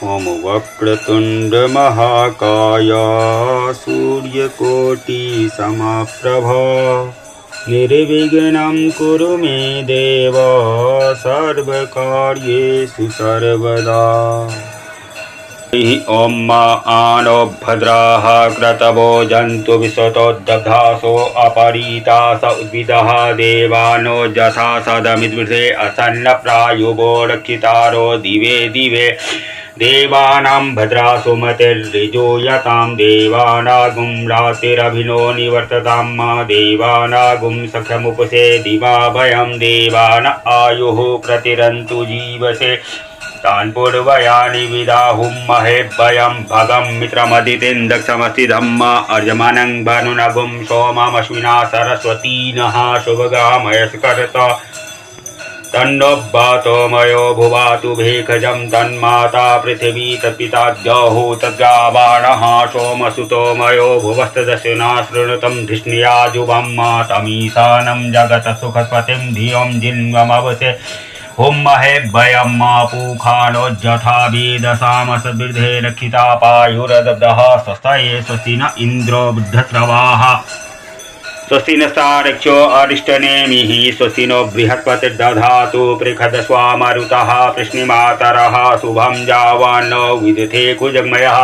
ओम वक्रतुंड महाकाय सूर्यकोटि समप्रभ निर्विघ्नं कुरु मे देव सर्वकार्येषु सर्वदा। ओम आनो भद्राः क्रतवो जन्तु विश्वतोदग्धासो अपरीतास उद्भिदः देवानो जथा सदमिद्विषे असन्नप्रायुवो रक्षितारो दिवे दिवे देवानां भद्रासु मतिर्ऋजूयतां देवानागुं रातिरभिनो निवर्ततां देवानागुं सख्यमुपसेदिमा भयं देवान आयुः प्रतिरन्तु जीवसे तान् पूर्वयानि विदाहुं महेभ्यं भगं मित्रमदितिं दक्षमस्तिधम्म अर्जमानं भानुनगुं सोममश्विना सरस्वतीनः शुभगामयस्करत तन्नो वातो मयो भुवातु भेखजं तन्माता पृथिवी तत्पिताद्यौः तद्गावाणः सोमसुतो मयो भुवस्तदस्युना शृणुतं धिष्णियाजुवं तमीशानं जगतसुखपतिं धियं जिन्वमवसे हुं महेभ्यं पूखानो जथा वेदसामसद्भिर्धे रक्षिता पायुरदब्धः स्वस्तये स्वस्ति न इन्द्रो बुद्धस्रवाः स्वस्ति नस्तारक्षो अरिष्टनेमिः स्वस्ति नो बृहस्पतिर्दधातु पृखदस्वामरुतः प्रश्निमातरः शुभं जावान्नो विदथे कुजग्मयः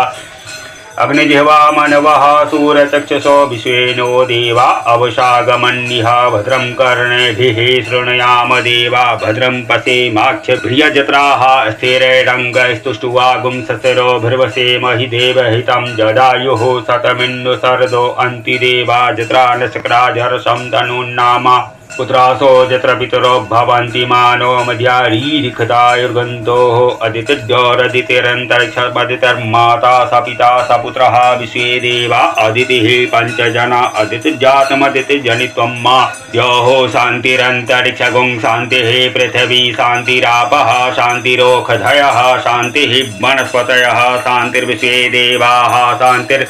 अग्निजिह्वा मनवः सूरचक्षुषो विश्वेनो देवा अवशागमन्निह भद्रं कर्णेभिः शृणुयाम देवा भद्रं पश्येमाक्षभिर्यजत्राः स्थिरैरङ्गैस्तुष्टुवागुं ससरो भर्वसेमहि देवहितं जदायुः शतमिन्नु शरदो अन्तिदेवा जत्रा नशक्राजर्षं तनुन्नामा पुत्रासो यत्र पितरो भवन्ति मानो मध्यारीरिखतायुर्गन्तोः अदितिर्जोरदितिरन्तरिक्षमदितिर्माता स पिता स पुत्रः विश्वे देवा अदितिः पञ्चजना अदितिर्जातमदितिर्जनित्वं मा द्योः शान्तिरन्तरिक्षगुं शान्तिः पृथिवी शान्तिरापः शान्तिरोषधयः शान्तिः वनस्पतयः शान्तिर्विश्वे देवाः शान्तिर्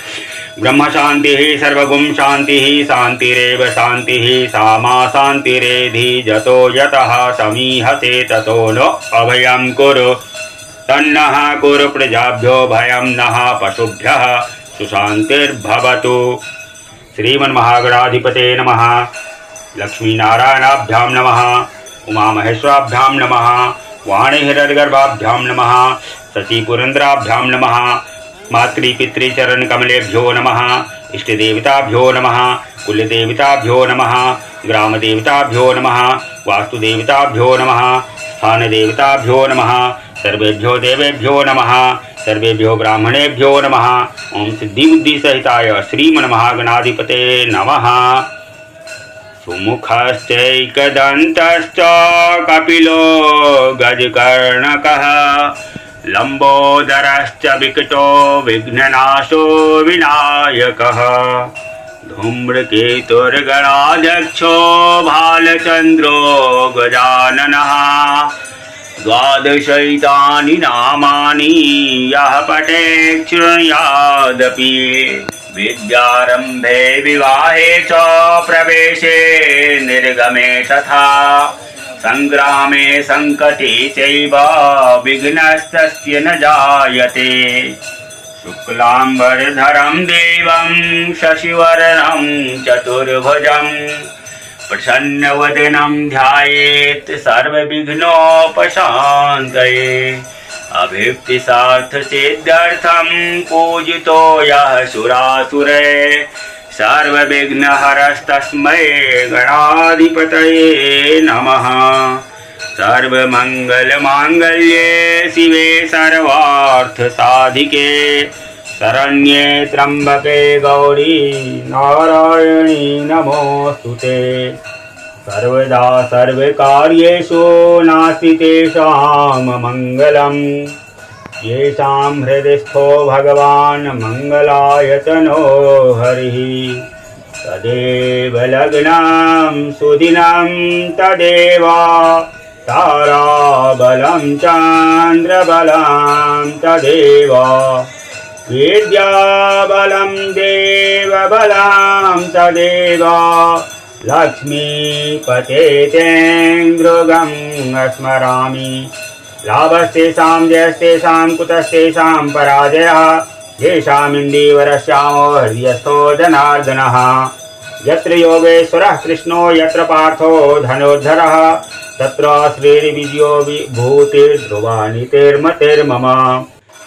ब्रह्म शांति सर्वगुं शांति शांतिरेव शांति सामा शांतिरेधि जतो यतः समीहते ततो नो अभयं कुरु तन्नः कुरु प्रजाभ्यो भयं नः पशुभ्यः सुशांतिर्भवतु। श्रीमन्महागणाधिपते नमः। लक्ष्मीनारायणाभ्यां नमः। उमामहेश्वराभ्यां नमः। वाणीहिरद्गर्भाभ्यां नमः। शचीपुरन्द्राभ्यां नमः। मातृपितृचरण कमलेभ्यो नमः। इष्टदेवताभ्यो नमः। कुलदेवताभ्यो नमः। ग्रामदेवताभ्यो नमः। वास्तुदेवताभ्यो नमः। स्थानदेवताभ्यो नमः। सर्वेभ्यो देवेभ्यो नमः। सर्वेभ्यो ब्राह्मणेभ्यो नमः। ओम सिद्धिबुद्धिसहिताय श्रीमन्महागणाधिपते नमः। सुमुखश्चैकदन्तश्च कपिलो गजकर्णकः लंबोदरश्च विकटो विघ्ननाशो विनायकः धूम्रकेतुर्गणाध्यक्षो भालचन्द्रो गजाननः द्वादशैतानि नामानि यः पठेत् शृणुयादपि विद्यारम्भे विवाहे च प्रवेशे निर्गमे तथा संग्रामे संकटे चैव विघ्नस्तस्य न जायते शुक्लांबरधरं देवं शशिवर्णं चतुर्भुजं प्रसन्नवदनं ध्यायेत् सर्वविघ्नोपशान्तये अभीप्तिसार्थसिद्ध्यर्थं पूजितो यः सुरासुरे सर्वविघ्नहरस्तस्मै गणाधिपतये नमः। सर्वमंगलमांगल्ये शिवे सर्वार्थसाधिके शरण्ये त्र्यंबके गौरी नारायणी नमोस्तुते। सर्वदा सर्वकार्येषु नास्ति तेषां मंगलम् येषां हृदयस्थो भगवान् मंगलायतनो हरिः तदेव लग्नं सुदिनं तदेव ताराबलं चन्द्रबलं तदेव विद्याबलं देवबलं तदेव लक्ष्मीपते तेऽङ्गृगं स्मरामि लाभस्तेषां जयस्तेषां कुतस्तेषां पराजयः येषामिन्दीवरश्यामो हृदयस्थो जनार्दनः यत्र योगेश्वरः कृष्णो यत्र पार्थो धनुर्धरः तत्र श्रीर्विजयो भूतिर्ध्रुवानीतिर्मतिर्मम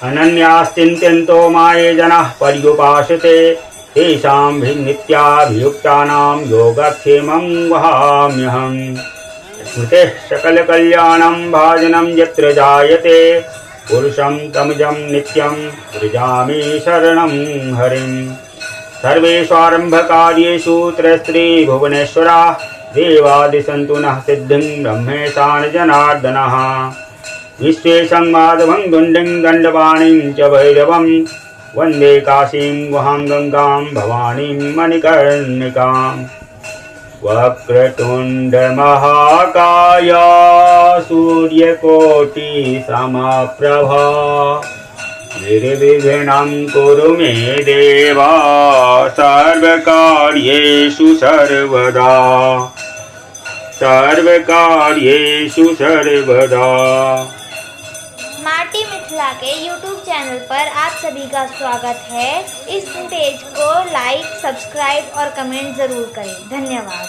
अनन्याश्चिन्त्यन्तो माये जनाः पर्युपासते तेषां नित्याभियुक्तानां योगक्षेमं वहाम्यहम् स्मृतेः सकलकल्याणं भाजनं यत्र जायते पुरुषं तमजं नित्यं सृजामि शरणं हरिम् सर्वेष्वारम्भकार्येषु त्रयस्त्रीभुवनेश्वरा देवादिसन्तु नः सिद्धिं ब्रह्मेशान जनार्दनः विश्वेशं माधवं गुण्डिं दण्डपाणिं च भैरवं वन्दे काशीं गुहां गङ्गां भवानीं मणिकर्णिकाम् वक्रतुण्डमहाकाय सूर्यकोटिसमप्रभा निर्विघ्नं कुरु मे देव सर्वकार्येषु सर्वदा। माटी मिथिला के YouTube चैनल पर आप सभी का स्वागत है। इस पेज को लाइक, सब्सक्राइब और कमेंट ज़रूर करें। धन्यवाद।